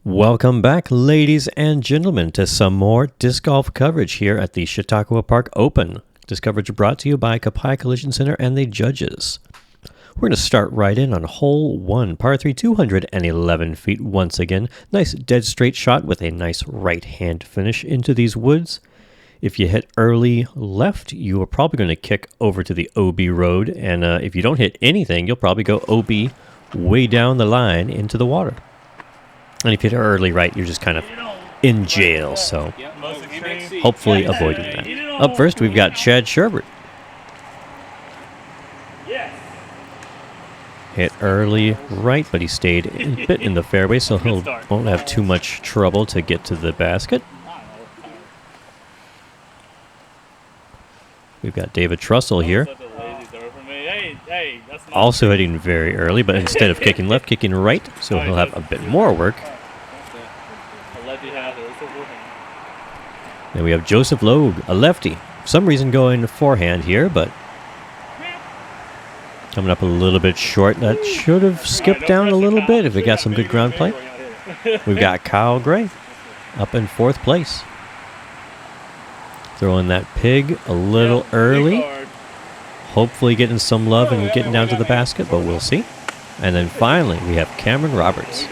Welcome back, ladies and gentlemen, to some more disc golf coverage here at the Chautauqua Park Open. This coverage brought to you by Kapai Collision Center and the judges. We're going to start right in on hole 1, par 3, 211 feet once again. Nice dead straight shot with a nice right-hand finish into these woods. If you hit early left, you are probably going to kick over to the OB road, and if you don't hit anything, you'll probably go OB way down the line into the water. And if you hit early right, you're just kind of in jail, so hopefully avoiding that. Up first, we've got Chad Sherbert. Hit early right, but he stayed a bit in the fairway, so he won't have too much trouble to get to the basket. We've got David Trussel here. Also hitting very early, but instead of kicking left, kicking right, so he'll have a bit more work. Then we have Joseph Logue, a lefty. For some reason going forehand here, but coming up a little bit short. That should have skipped down a little bit if we got some good ground play. We've got Kyle Gray up in 4th place. Throwing that pig a little early. Hopefully getting some love and getting down to the basket, but we'll see. And then finally, we have Cameron Roberts.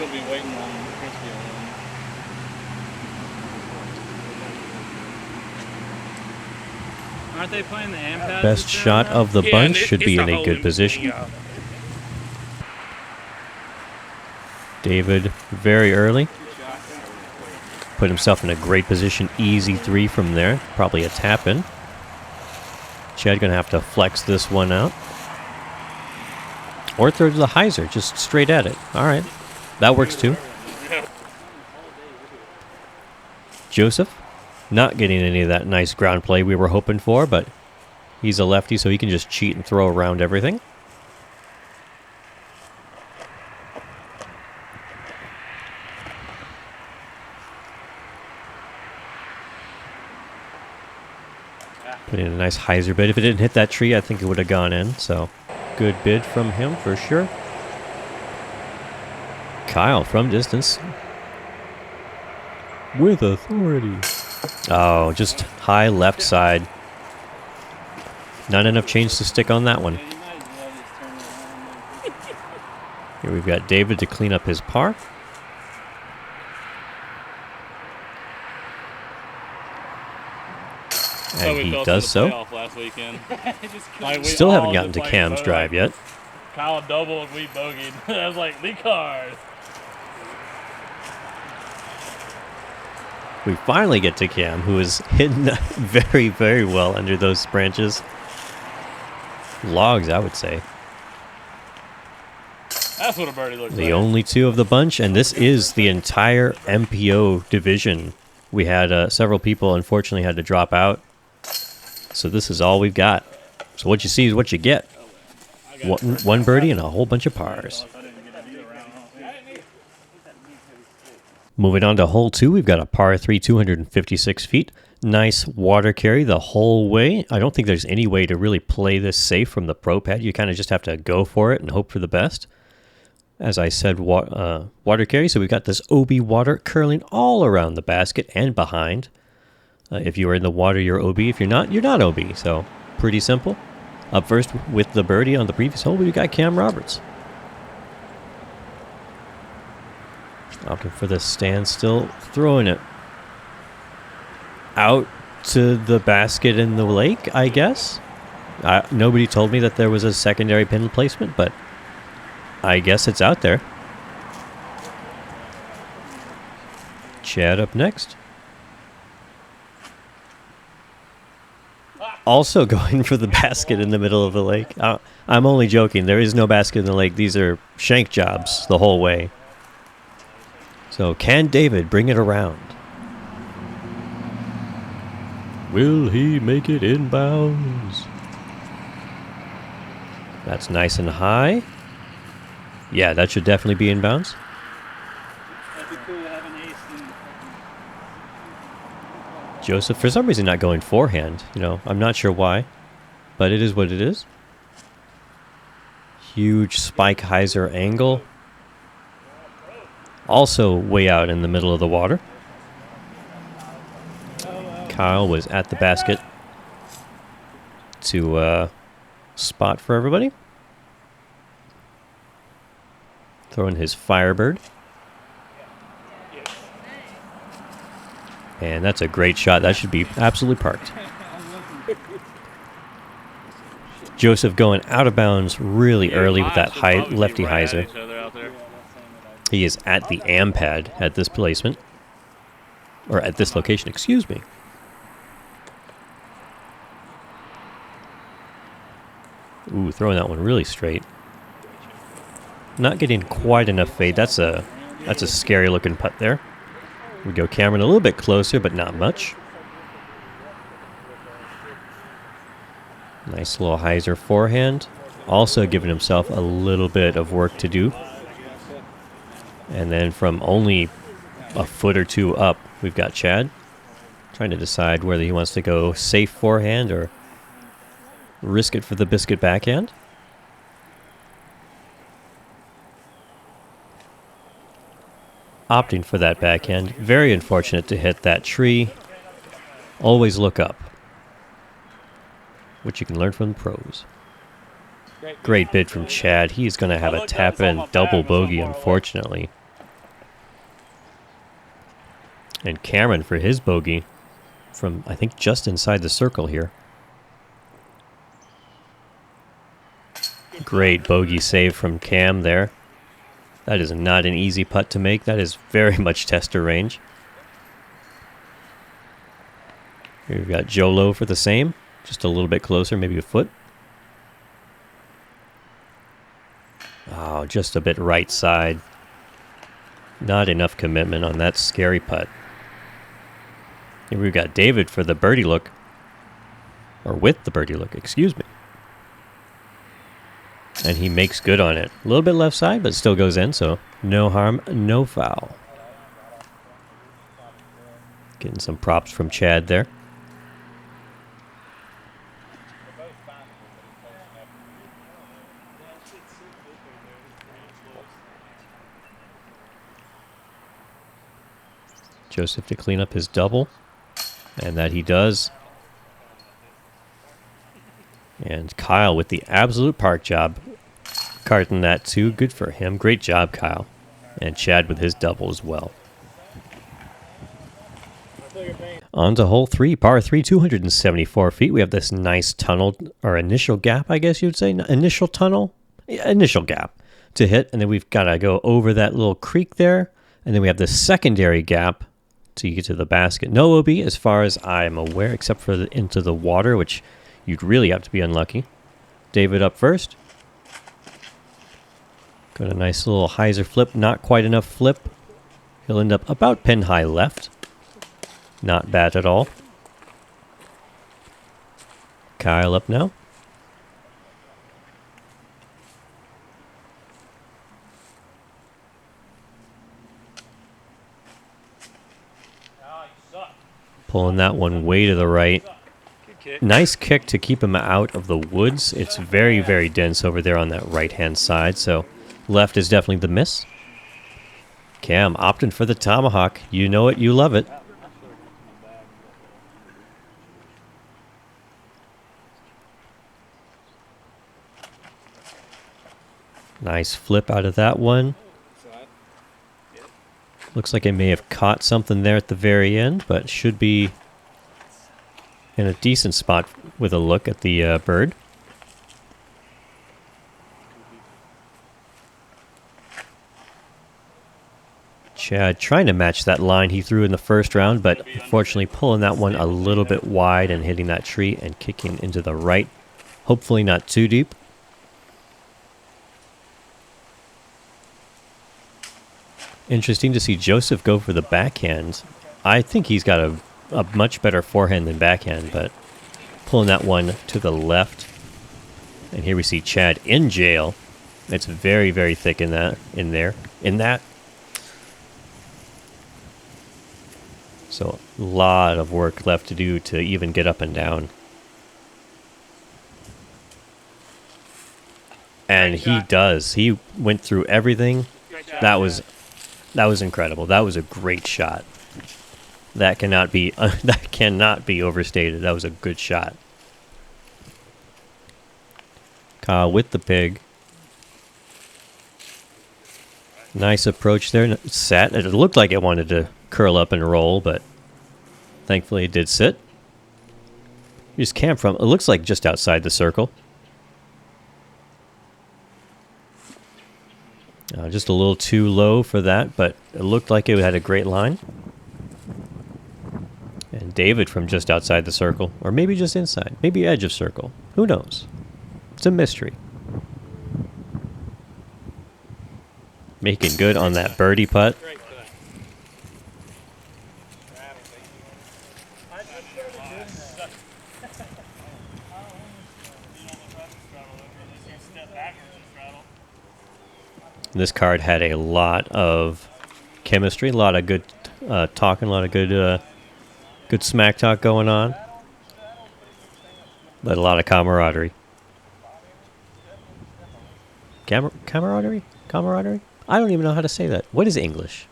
Aren't they playing the AMPAD? Best shot of the bunch, should be in a good position. David, very early. Put himself in a great position. Easy 3 from there. Probably a tap in. Chad going to have to flex this one out. Or throw to the hyzer, just straight at it. All right. That works too. Joseph, not getting any of that nice ground play we were hoping for, but he's a lefty, so he can just cheat and throw around everything. Put in a nice hyzer bid. If it didn't hit that tree, I think it would have gone in, so good bid from him for sure. Kyle from distance. With authority. Oh, just high left side. Not enough change to stick on that one. Here we've got David to clean up his par. And he does so. Still haven't gotten to Cam's drive yet. Kyle doubled, we bogeyed. I was like, the card. We finally get to Cam, who is hidden very, very well under those branches. Logs, I would say. That's what a birdie looks like. The only 2 of the bunch, and this is the entire MPO division. We had several people, unfortunately, had to drop out. So this is all we've got. So what you see is what you get. One birdie and a whole bunch of pars. Moving on to hole 2, we've got a par 3, 256 feet. Nice water carry the whole way. I don't think there's any way to really play this safe from the pro pad. You kind of just have to go for it and hope for the best. As I said, water carry. So we've got this OB water curling all around the basket and behind. If you are in the water, you're OB. If you're not OB. So pretty simple. Up first with the birdie on the previous hole, we've got Cam Roberts. Opting for the standstill, throwing it out to the basket in the lake, I guess. Nobody told me that there was a secondary pin placement, but I guess it's out there. Chad up next. Also going for the basket in the middle of the lake. I'm only joking. There is no basket in the lake. These are shank jobs the whole way. So can David bring it around? Will he make it inbounds? That's nice and high. Yeah, that should definitely be inbounds. Joseph, for some reason, not going forehand. You know, I'm not sure why, but it is what it is. Huge spike hyzer angle. Also way out in the middle of the water. Kyle was at the basket to spot for everybody. Throwing his Firebird. And that's a great shot. That should be absolutely parked. Joseph going out of bounds really early with that lefty hyzer. He is at the am pad at this placement. Or at this location, excuse me. Ooh, throwing that one really straight. Not getting quite enough fade. That's a scary looking putt there. We go Cameron a little bit closer, but not much. Nice little hyzer forehand. Also giving himself a little bit of work to do. And then from only a foot or two up, we've got Chad. Trying to decide whether he wants to go safe forehand or risk it for the biscuit backhand. Opting for that backhand. Very unfortunate to hit that tree. Always look up, which you can learn from the pros. Great bid from Chad. He's going to have a tap-in double bogey, unfortunately. And Cameron for his bogey from, I think, just inside the circle here. Great bogey save from Cam there. That is not an easy putt to make. That is very much tester range. Here we've got Jolo for the same. Just a little bit closer, maybe a foot. Oh, just a bit right side. Not enough commitment on that scary putt. Here we've got David for the birdie look. Or with the birdie look, excuse me. And he makes good on it. A little bit left side, but still goes in, so no harm, no foul. Getting some props from Chad there. Joseph to clean up his double. And that he does. And Kyle with the absolute park job. Carting that too. Good for him. Great job, Kyle. And Chad with his double as well. On to hole 3, par 3, 274 feet. We have this nice tunnel, or initial gap, I guess you'd say. Initial tunnel? Yeah, initial gap to hit. And then we've got to go over that little creek there. And then we have the secondary gap to get to the basket. No OB as far as I'm aware, except for into the water, which you'd really have to be unlucky. David up first. Got a nice little hyzer flip. Not quite enough flip. He'll end up about pin high left. Not bad at all. Kyle up now. Pulling that one way to the right. Nice kick to keep him out of the woods. It's very, very dense over there on that right-hand side, so left is definitely the miss. Cam opting for the tomahawk. You know it, you love it. Nice flip out of that one. Looks like I may have caught something there at the very end, but should be in a decent spot with a look at the bird. Chad trying to match that line he threw in the first round, but unfortunately pulling that one a little bit wide and hitting that tree and kicking into the right. Hopefully not too deep. Interesting to see Joseph go for the backhand. I think he's got a much better forehand than backhand, but pulling that one to the left. And here we see Chad in jail. It's very, very thick in that. So a lot of work left to do to even get up and down. And he does. He went through everything. That was incredible. That was a great shot. That cannot be overstated. That was a good shot. Kyle with the pig. Nice approach there. Sat. It looked like it wanted to curl up and roll, but thankfully it did sit. You just camp from, it looks like just outside the circle. Just a little too low for that, but it looked like it had a great line. And David from just outside the circle, or maybe just inside, maybe edge of circle. Who knows? It's a mystery. Making good on that birdie putt. This card had a lot of chemistry, a lot of good talking, a lot of good smack talk going on, but a lot of camaraderie. Camaraderie? Camaraderie? I don't even know how to say that. What is English?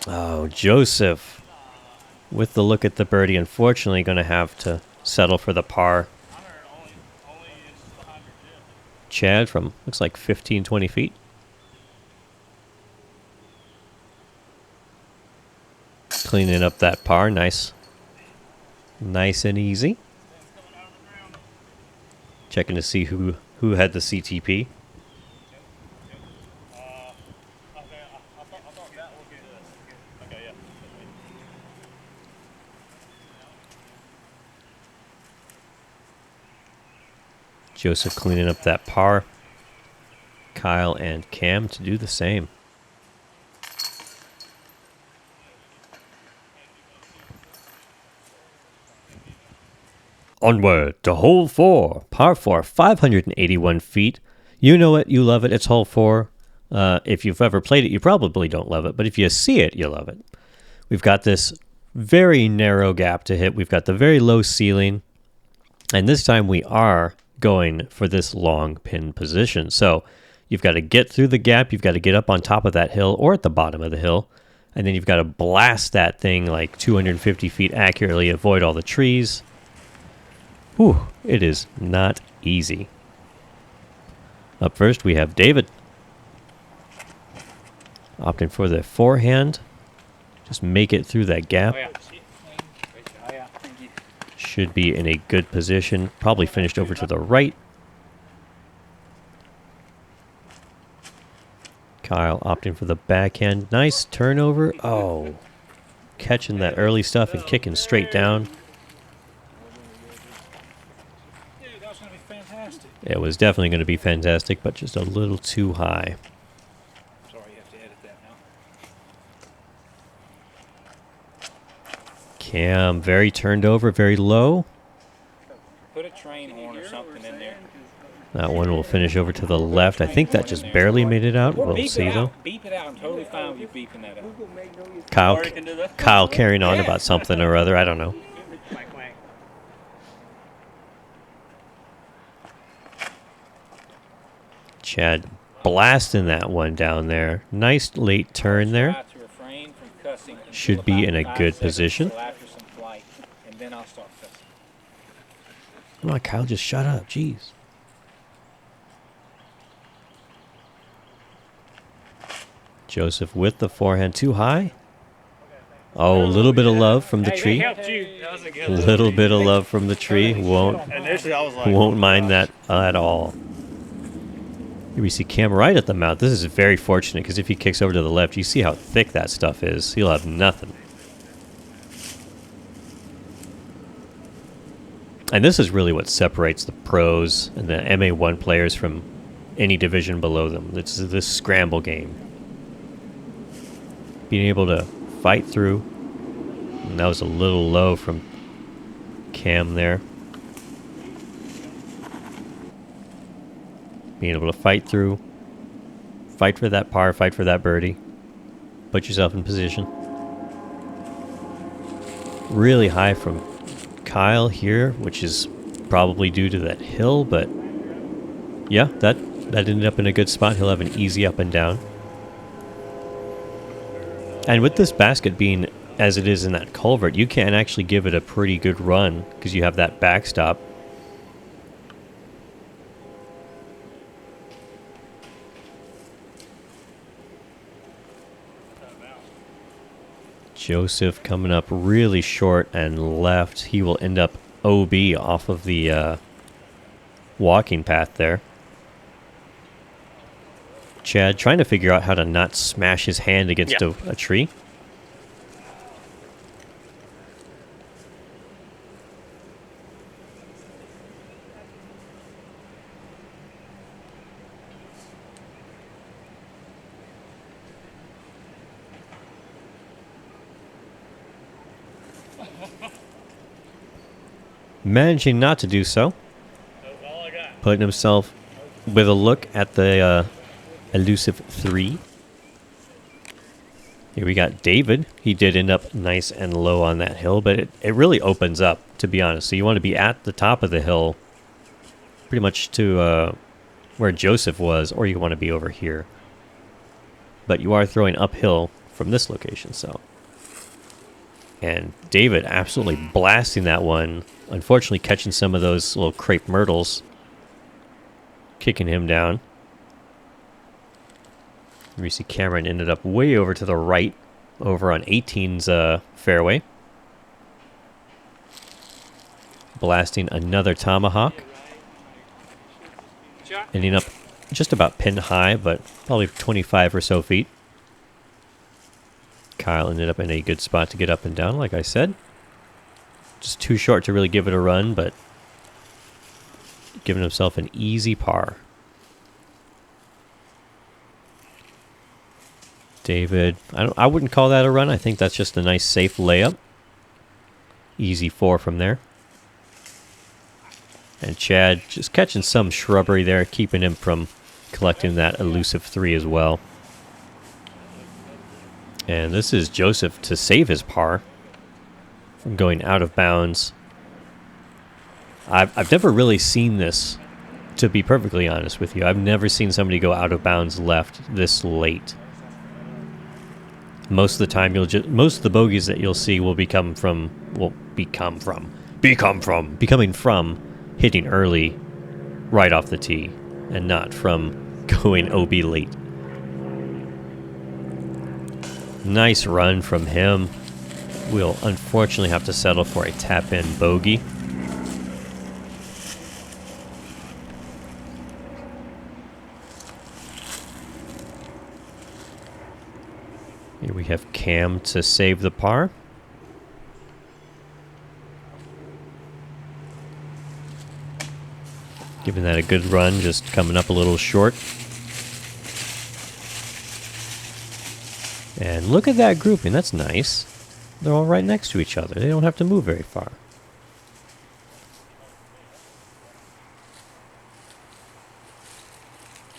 Oh, Joseph with the look at the birdie. Unfortunately, going to have to settle for the par. Chad from, looks like 15, 20 feet. Cleaning up that par. Nice. Nice and easy. Checking to see who had the CTP. Joseph cleaning up that par. Kyle and Cam to do the same. Onward to hole 4, par 4, 581 feet. You know it, you love it. It's hole 4. If you've ever played it, you probably don't love it, but if you see it, you love it. We've got this very narrow gap to hit. We've got the very low ceiling, and this time we are going for this long pin position. So you've got to get through the gap, you've got to get up on top of that hill or at the bottom of the hill, and then you've got to blast that thing like 250 feet accurately, avoid all the trees. Whew, it is not easy. Up first we have David. Opting for the forehand. Just make it through that gap. Should be in a good position. Probably finished over to the right. Kyle opting for the backhand. Nice turnover. Oh, catching that early stuff and kicking straight down. Dude, that was going to be fantastic. It was definitely going to be fantastic, but just a little too high. Sorry, you have to edit that now. Cam, very turned over, very low. Put a train horn or something in there. That one will finish over to the left. I think that just barely made it out. Or We'll beep see, it though. out. Beep it out. I'm totally fine with you beeping that out. Kyle carrying on about something or other. I don't know. Chad blasting that one down there. Nice late turn there. Try to refrain from cussing until Should be about in a 5 good seconds position. until after some flight, and then I'll start cussing. Come on, Kyle, just shut up. Jeez. Joseph with the forehand. Too high. Oh, a little bit of love from the tree. A little bit of love from the tree. Won't mind that at all. Here we see Cam right at the mount. This is very fortunate because if he kicks over to the left, you see how thick that stuff is. He'll have nothing. And this is really what separates the pros and the MA1 players from any division below them. It's this scramble game. Being able to fight through. And that was a little low from Cam there. Being able to fight through. Fight for that par, fight for that birdie. Put yourself in position. Really high from Kyle here, which is probably due to that hill, but yeah, that ended up in a good spot. He'll have an easy up and down. And with this basket being as it is in that culvert, you can actually give it a pretty good run because you have that backstop. Joseph coming up really short and left. He will end up OB off of the walking path there. Chad trying to figure out how to not smash his hand against a tree. Managing not to do so. That's all I got. Putting himself with a look at the elusive 3. Here we got David. He did end up nice and low on that hill, but it really opens up, to be honest. So you want to be at the top of the hill, pretty much to where Joseph was, or you want to be over here. But you are throwing uphill from this location, so. And David absolutely blasting that one. Unfortunately, catching some of those little crepe myrtles. Kicking him down. We see Cameron ended up way over to the right, over on 18's fairway. Blasting another tomahawk. Ending up just about pin high, but probably 25 or so feet. Kyle ended up in a good spot to get up and down, like I said. Just too short to really give it a run, but giving himself an easy par. David, I wouldn't call that a run. I think that's just a nice safe layup. Easy 4 from there. And Chad just catching some shrubbery there, keeping him from collecting that elusive 3 as well. And this is Joseph to save his par from going out of bounds. I've never really seen this, to be perfectly honest with you. I've never seen somebody go out of bounds left this late. Most of the time, most of the bogeys that you'll see will becoming from hitting early right off the tee and not from going OB late. Nice run from him. We'll unfortunately have to settle for a tap-in bogey. Here we have Cam to save the par. Giving that a good run, just coming up a little short. And look at that grouping, that's nice. They're all right next to each other. They don't have to move very far.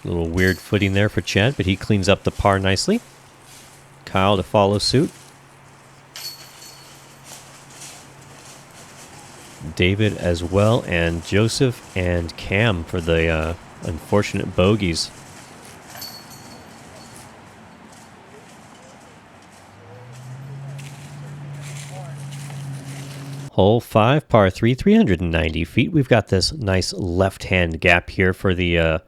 A little weird footing there for Chad, but he cleans up the par nicely. Kyle to follow suit. David as well, and Joseph and Cam for the unfortunate bogeys. Hole 5, par 3, 390 feet. We've got this nice left-hand gap here for the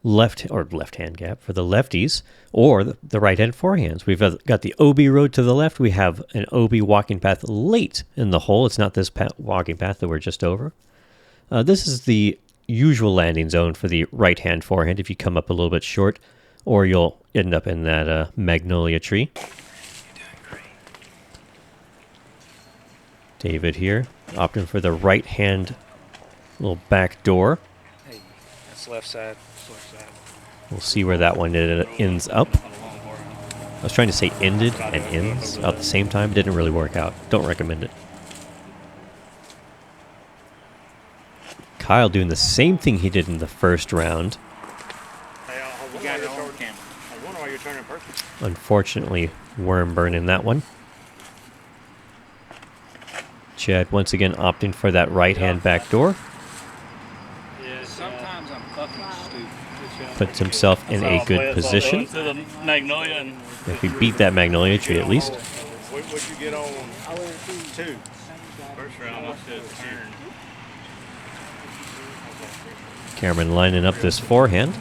left-hand gap for the lefties, or the right-hand forehands. We've got the OB road to the left. We have an OB walking path late in the hole. It's not this walking path that we're just over. This is the usual landing zone for the right-hand forehand if you come up a little bit short, or you'll end up in that magnolia tree. David here, opting for the right-hand little back door. Hey, that's left side. We'll see where that one ends up. I was trying to say ended and ends at the same time. Didn't really work out. Don't recommend it. Kyle doing the same thing he did in the first round. You got it on camera. Unfortunately, worm burn in that one. Chad once again opting for that right-hand back door. Sometimes I'm fucking stupid. Puts himself in a good position. To the magnolia and If we beat that magnolia tree at least. What'd you get on 2? first round, I should turn. Cameron lining up this forehand.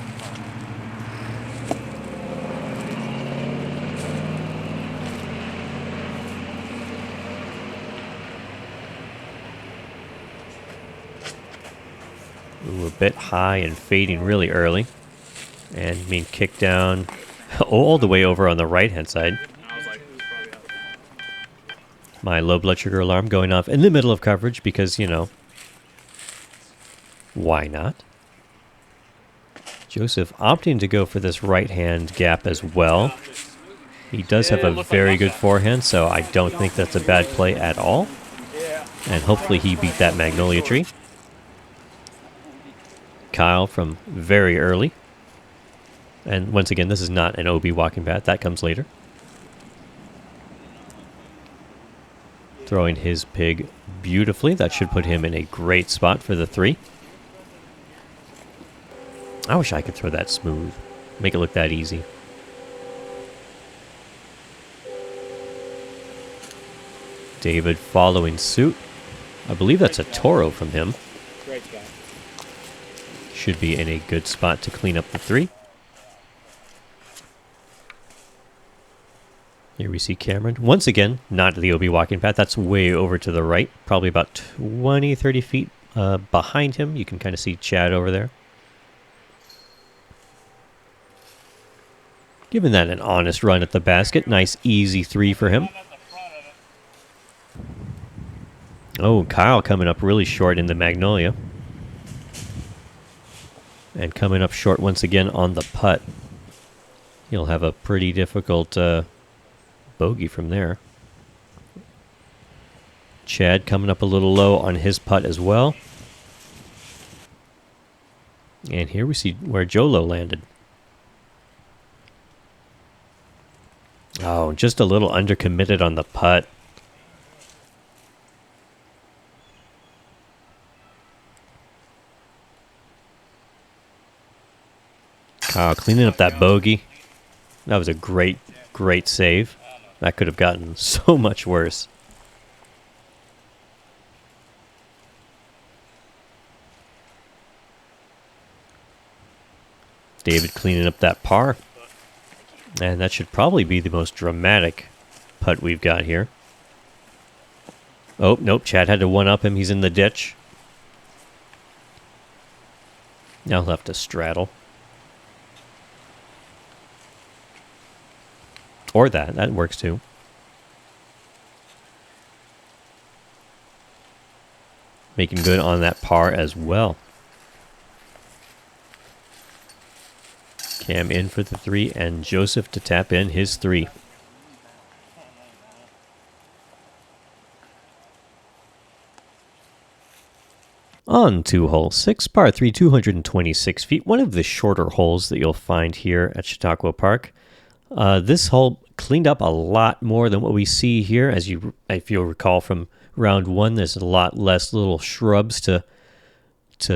Ooh, a bit high and fading really early. And being kicked down all the way over on the right-hand side. My low blood sugar alarm going off in the middle of coverage because, you know, why not? Joseph opting to go for this right-hand gap as well. He does have a very good forehand, so I don't think that's a bad play at all. And hopefully he beat that magnolia tree. Kyle from very early. And once again, this is not an OB walking path. That comes later. Throwing his pig beautifully. That should put him in a great spot for the 3. I wish I could throw that smooth. Make it look that easy. David following suit. I believe that's a Toro from him. Great guy. Should be in a good spot to clean up the 3. Here we see Cameron. Once again, not the OB walking path. That's way over to the right. Probably about 20, 30 feet behind him. You can kind of see Chad over there. Giving that an honest run at the basket. Nice, easy 3 for him. Oh, Kyle coming up really short in the magnolia. And coming up short once again on the putt. He'll have a pretty difficult bogey from there. Chad coming up a little low on his putt as well. And here we see where Jolo landed. Oh, just a little undercommitted on the putt. Kyle cleaning up that bogey. That was a great, great save. That could have gotten so much worse. David cleaning up that par. And that should probably be the most dramatic putt we've got here. Oh, nope. Chad had to one-up him. He's in the ditch. Now he'll have to straddle. Or that. That works too. Making good on that par as well. Cam in for the 3 and Joseph to tap in his 3. On to hole 6, par 3, 226 feet. One of the shorter holes that you'll find here at Chautauqua Park. This hole cleaned up a lot more than what we see here. If you'll recall from round 1, there's a lot less little shrubs to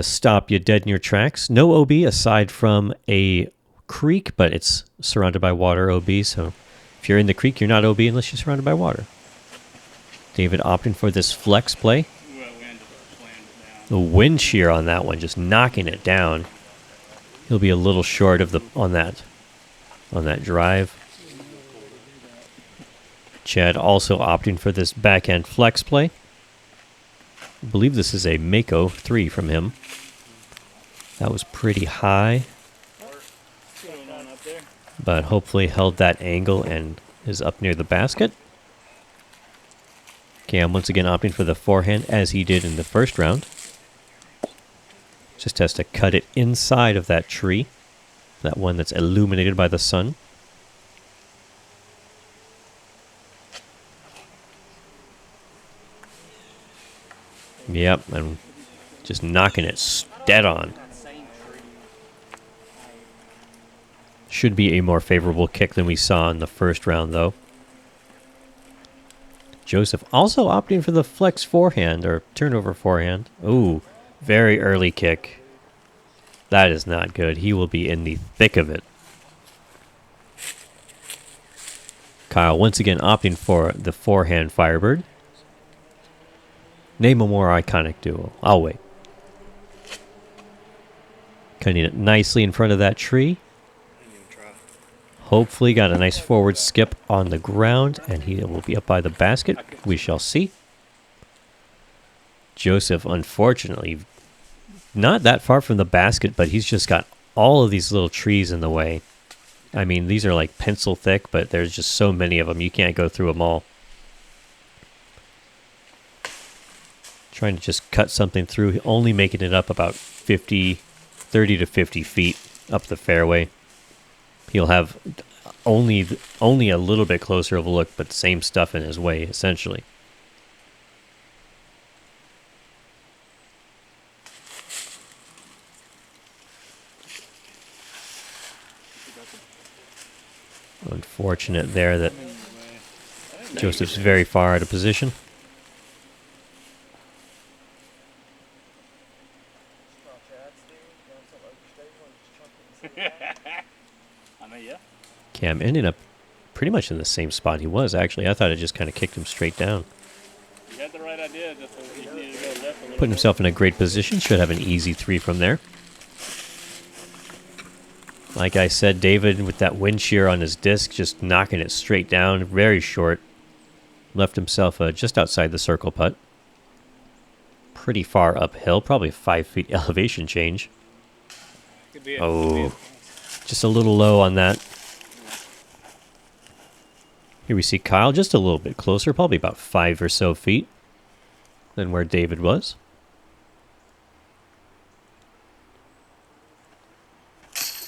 stop you dead in your tracks. No OB aside from a creek, but it's surrounded by water OB, so if you're in the creek, you're not OB unless you're surrounded by water. David opting for this flex play. The wind shear on that one, just knocking it down. He'll be a little short of on that drive. Chad also opting for this backhand flex play. I believe this is a Mako 3 from him. That was pretty high, but hopefully held that angle and is up near the basket. Cam once again opting for the forehand as he did in the first round. Just has to cut it inside of that tree, that one that's illuminated by the sun. Yep, and just knocking it dead on. Should be a more favorable kick than we saw in the first round, though. Joseph also opting for the flex forehand, or turnover forehand. Ooh, very early kick. That is not good. He will be in the thick of it. Kyle once again opting for the forehand Firebird. Name a more iconic duo. I'll wait. Cutting it nicely in front of that tree. Hopefully got a nice forward skip on the ground, and he will be up by the basket. We shall see. Joseph, unfortunately, not that far from the basket, but he's just got all of these little trees in the way. I mean, these are like pencil thick, but there's just so many of them, you can't go through them all. Trying to just cut something through, only making it up about 30 to 50 feet up the fairway. He'll have only a little bit closer of a look, but same stuff in his way, essentially. Unfortunate there that Joseph's very far out of position. Cam ended up pretty much in the same spot he was, actually. I thought it just kind of kicked him straight down. You had the right idea, just you needed to go left a little Putting himself in a great position. Should have an easy 3 from there. Like I said, David with that wind shear on his disc, just knocking it straight down, very short. Left himself just outside the circle putt. Pretty far uphill, probably 5 feet elevation change. Oh, just a little low on that. Here we see Kyle just a little bit closer, probably about 5 or so feet than where David was.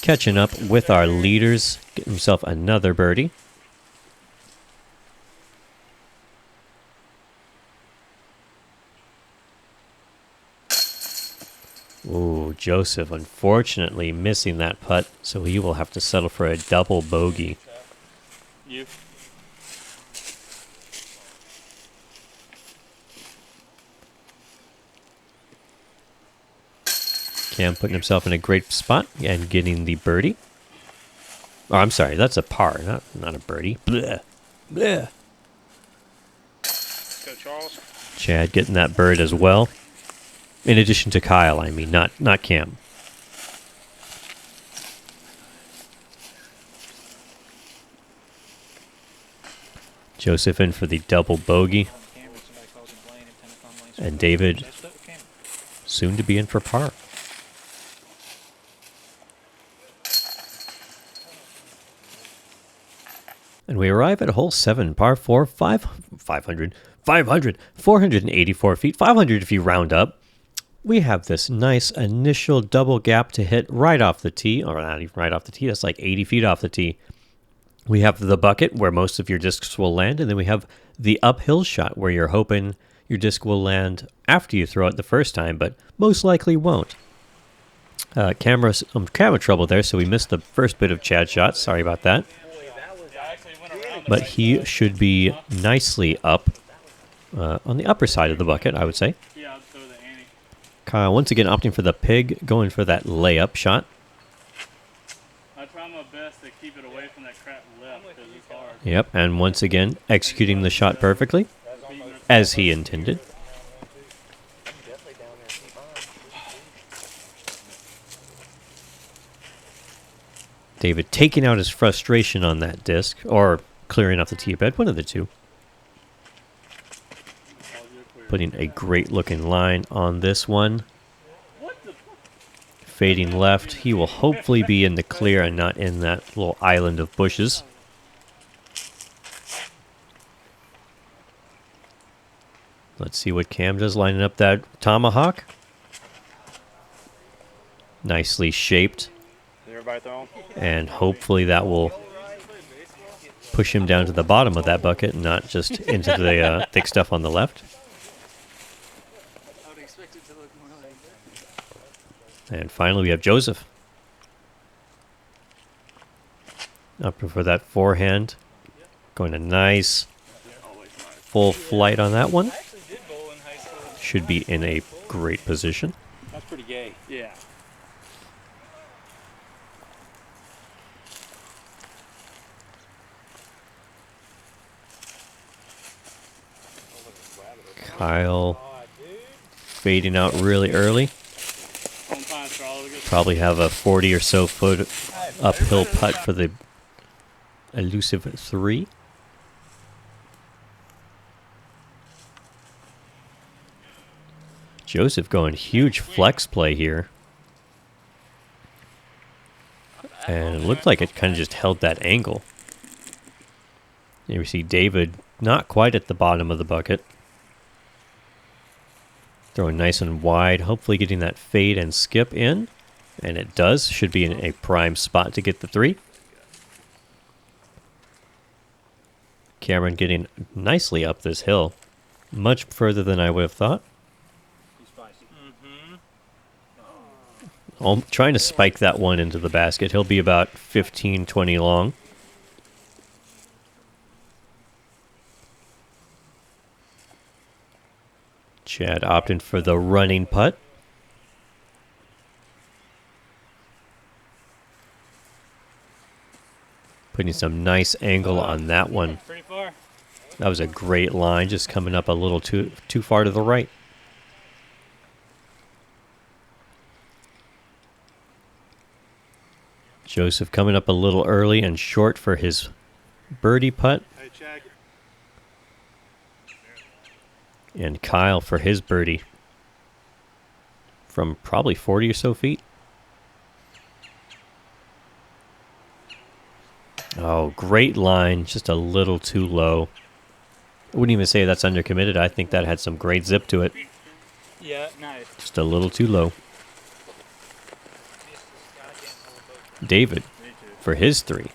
Catching up with our leaders, getting himself another birdie. Ooh, Joseph unfortunately missing that putt, so he will have to settle for a double bogey. You. Cam putting himself in a great spot and getting the birdie. Oh, I'm sorry, that's a par, not a birdie. Bleh. Bleh. Go, Charles. Chad getting that bird as well. In addition to Kyle, I mean, not Cam. Joseph in for the double bogey. And David soon to be in for par. And we arrive at hole 7, par 4, 484 feet, 500 if you round up. We have this nice initial double gap to hit right off the tee, or not even right off the tee, that's like 80 feet off the tee. We have the bucket where most of your discs will land, and then we have the uphill shot where you're hoping your disc will land after you throw it the first time, but most likely won't. Camera trouble there, so we missed the first bit of Chad's shot. Sorry about that. But he should be nicely up on the upper side of the bucket, I would say. Yeah, I'll throw the ante. Kyle once again opting for the pig, going for that layup shot. I try my best to keep it away from that crap left because it's hard. Yep, and once again executing the shot perfectly, as he intended. David taking out his frustration on that disc, or clearing off the tee bed, one of the two. Putting a great looking line on this one. Fading left. He will hopefully be in the clear and not in that little island of bushes. Let's see what Cam does, lining up that tomahawk. Nicely shaped. And hopefully that will push him down to the bottom of that bucket and not just into the thick stuff on the left. I would expect it to look more like that. And finally we have Joseph. Up for that forehand. Going a nice full flight on that one. I actually did bowl in high school. Should be in a great position. That's pretty gay. Yeah. Kyle fading out really early. Probably have a 40 or so foot uphill putt for the elusive 3. Joseph going huge flex play here. And it looked like it kind of just held that angle. Here we see David not quite at the bottom of the bucket. Throwing nice and wide, hopefully getting that fade and skip in. And it does. Should be in a prime spot to get the 3. Cameron getting nicely up this hill. Much further than I would have thought. I'm trying to spike that one into the basket. He'll be about 15, 20 long. Chad opting for the running putt. Putting some nice angle on that one. Pretty far. That was a great line, just coming up a little too far to the right. Joseph coming up a little early and short for his birdie putt. Hey, Chad. And Kyle for his birdie. From probably 40 or so feet. Oh, great line. Just a little too low. I wouldn't even say that's undercommitted. I think that had some great zip to it. Yeah, nice. Just a little too low. David for his 3.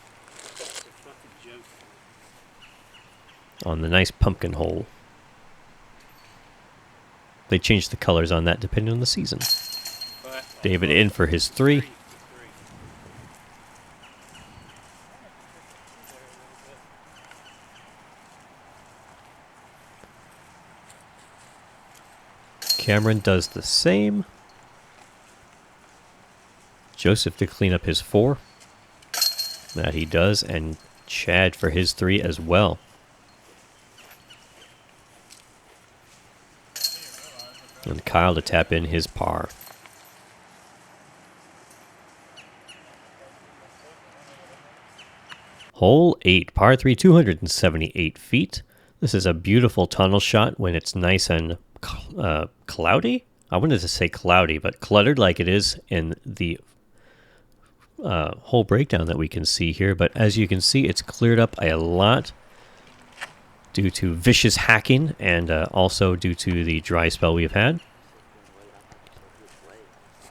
On the nice pumpkin hole. They changed the colors on that depending on the season. David in for his 3. Cameron does the same. Joseph to clean up his 4. That he does. And Chad for his 3 as well. And Kyle to tap in his par. Hole 8, par 3, 278 feet. This is a beautiful tunnel shot when it's nice and cloudy. I wanted to say cloudy, but cluttered like it is in the whole breakdown that we can see here. But as you can see, it's cleared up a lot due to vicious hacking and also due to the dry spell we've had.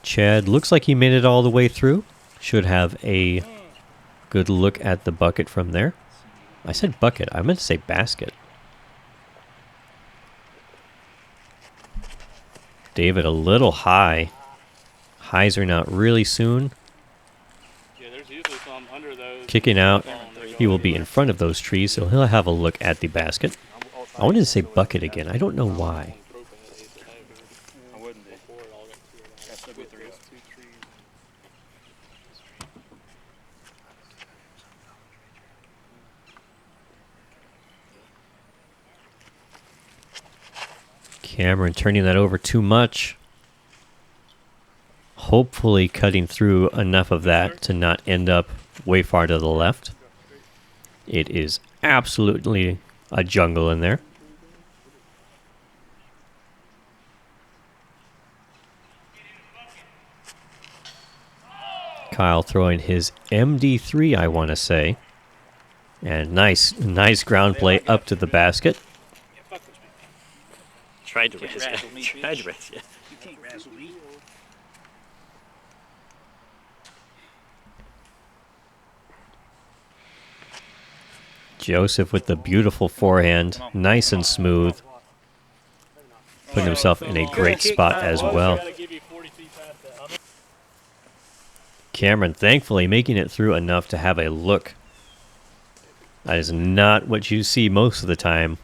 Chad looks like he made it all the way through. Should have a good look at the bucket from there. I said bucket. I meant to say basket. David a little high. Highs are out really soon. Yeah, there's usually some under those. Kicking out. He will be in front of those trees, so he'll have a look at the basket. I wanted to say bucket again. I don't know why. I wouldn't be. Cameron turning that over too much. Hopefully cutting through enough of that to not end up way far to the left. It is absolutely a jungle in there. Kyle throwing his MD3, I want to say. And nice ground play up to the basket. Tried to raise it. Tried to raise it. You can't wrestle me. Joseph with the beautiful forehand. Nice and smooth. Putting himself in a great spot as well. Cameron thankfully making it through enough to have a look That is not what you see most of the time.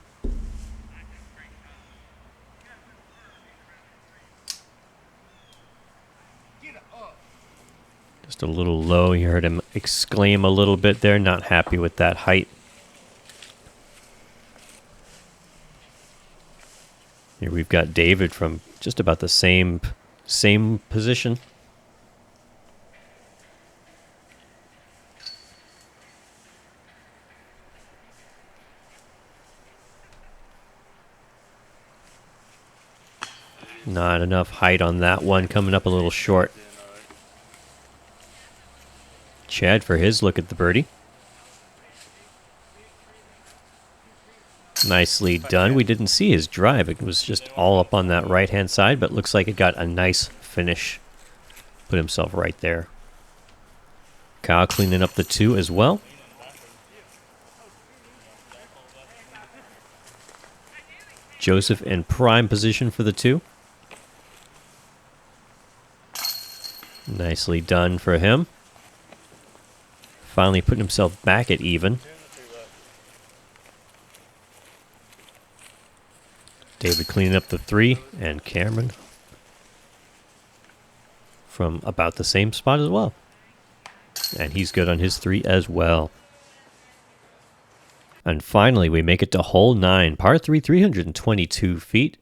Just a little low. You heard him exclaim a little bit there. Not happy with that height. Here we've got David from just about the same position. Not enough height on that one, coming up a little short. Chad for his look at the birdie. Nicely done. We didn't see his drive. It was just all up on that right-hand side, but looks like it got a nice finish. Put himself right there. Kyle cleaning up the 2 as well. Joseph in prime position for the 2. Nicely done for him. Finally putting himself back at even. David cleaning up the 3, and Cameron from about the same spot as well. And he's good on his 3 as well. And finally, we make it to hole 9, par 3, 322 feet.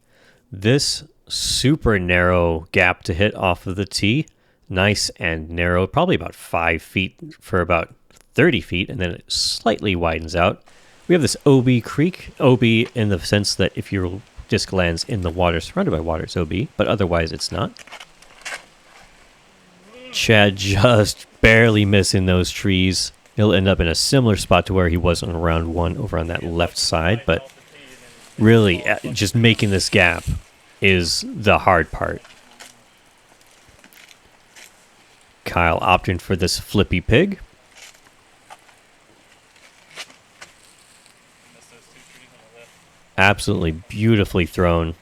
This super narrow gap to hit off of the tee. Nice and narrow, probably about 5 feet for about 30 feet, and then it slightly widens out. We have this OB creek. OB in the sense that if your disc lands in the water, surrounded by water, it's OB, but otherwise it's not. Chad just barely missing those trees. He'll end up in a similar spot to where he was on round 1 over on that left side, but really just making this gap is the hard part. Kyle opting for this flippy pig. Absolutely beautifully thrown.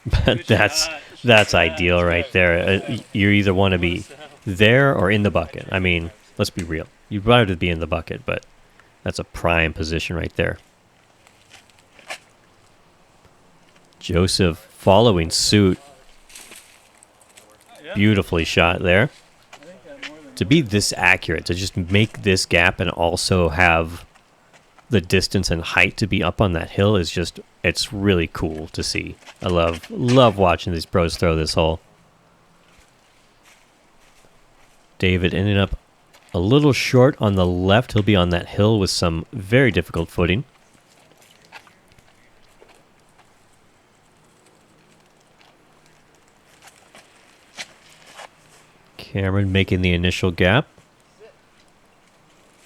But that's ideal right there. You either want to be there or in the bucket. I mean, let's be real. You'd rather be in the bucket, but that's a prime position right there. Joseph following suit. Beautifully shot there. To be this accurate, to just make this gap and also have the distance and height to be up on that hill is just, it's really cool to see. I love watching these pros throw this hole. David ended up a little short on the left. He'll be on that hill with some very difficult footing. Cameron making the initial gap.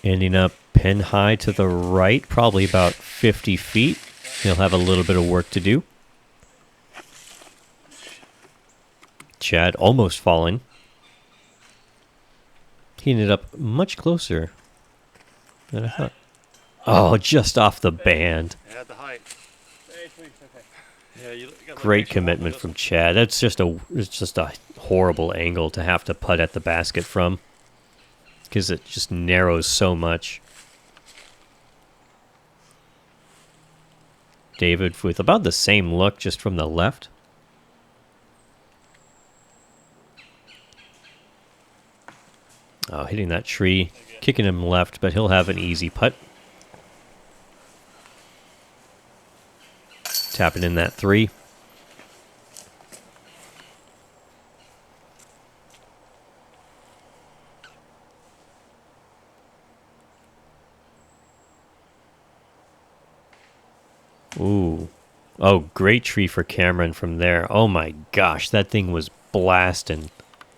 Ending up pin high to the right, probably about 50 feet. He'll have a little bit of work to do. Chad almost falling. He ended up much closer than I thought. Oh, just off the band. At the height. Yeah, Great commitment from Chad. It's just a horrible angle to have to putt at the basket from, because it just narrows so much. David with about the same look, just from the left. Oh, hitting that tree, kicking him left, but he'll have an easy putt. Tapping in that 3. Ooh. Oh, great tree for Cameron from there. Oh my gosh, that thing was blasting.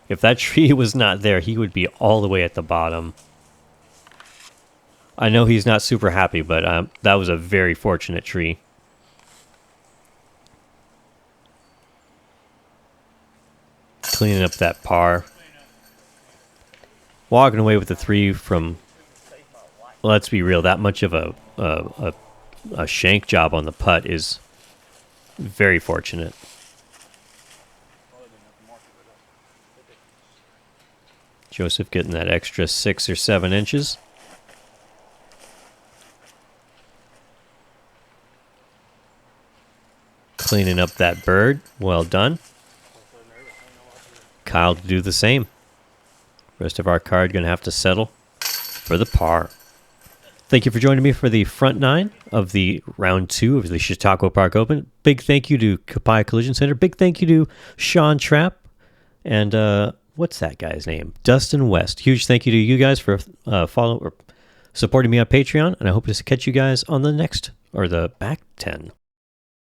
If that tree was not there, he would be all the way at the bottom. I know he's not super happy, but that was a very fortunate tree. Cleaning up that par. Walking away with the 3 from, let's be real, that much of a shank job on the putt is very fortunate. Joseph getting that extra 6 or 7 inches. cleaning up that bird. Well done. Kyle to do the same. Rest of our card going to have to settle for the par. Thank you for joining me for the front nine of the round 2 of the Chautauqua Park Open. Big thank you to Kapai Collision Center. Big thank you to Sean Trapp and what's that guy's name? Dustin West. Huge thank you to you guys for supporting me on Patreon, and I hope to catch you guys on the next or the back 10.